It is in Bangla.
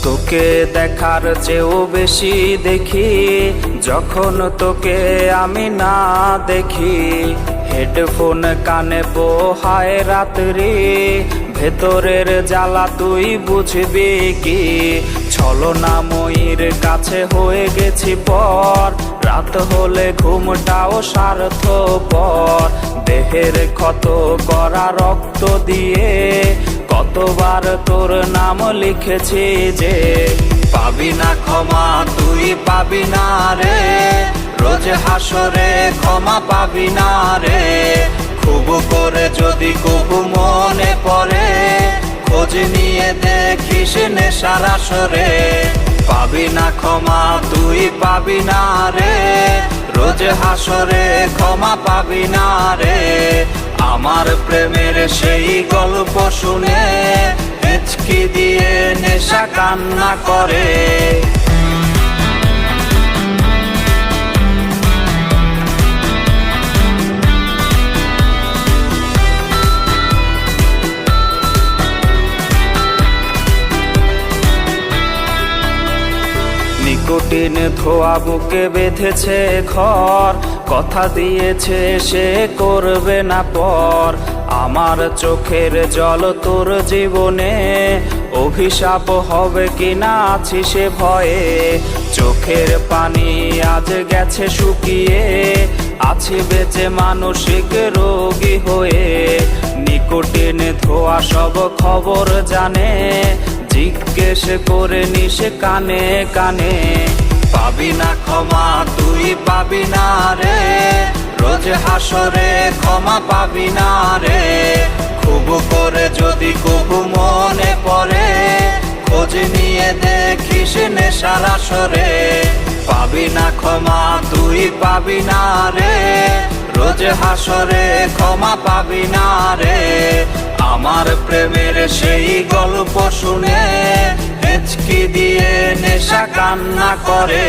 তোকে দেখার চেয়েও বেশি দেখি যখন তোকে আমি না দেখি। হেডফোন কানে পোহায় রাত্রি, ভেতরের জ্বালা তুই বুঝবি কি। ছলনাময়ীর কাছে হয়ে গেছি পর, রাত হলে ঘুমটাও স্বার্থপর। দেহের ক্ষত করা রক্ত দিয়ে কতবার তোর নাম লিখেছি যে, পাবি না ক্ষমা তুই পাবি না রে, রোজ হাসরে ক্ষমা পাবি না রে। খুব করে যদি কবু মনে পড়ে, খোঁজ নিয়ে দেখিস নেশার আসরে। পাবি না ক্ষমা তুই পাবি না রে, রোজ হাসরে ক্ষমা পাবি না রে। আমার প্রেমের সেই গল্প শুনে হেঁচকি দিয়ে নেশা কান্না করে। নিকোটিন ধোয়া বুকে বেঁধেছে ঘর, কথা দিয়েছে সে করবে না পর। আমার চোখের জল তোর জীবনে অভিশাপ হবে কিনা আছি সে ভয়ে। চোখের পানি আজ গেছে শুকিয়ে, আছি বেঁচে মানসিক রোগী হয়ে। নিকোটিন ধোয়া সব খবর জানে, জিজ্ঞেস করে নিস কানে কানে। পাবি না ক্ষমা তুই পাবি না রে, রোজ হাসরে ক্ষমা পাবি না রে। খুব করে যদি কবু মনে পড়ে, খোঁজ নিয়ে দেখিস নেশার আসরে। পাবি না ক্ষমা তুই পাবি না রে, রোজ হাসরে ক্ষমা পাবি না রে। আমার প্রেমের সেই গল্প শুনে হেঁচকি দিয়ে নেশা কান্না করে।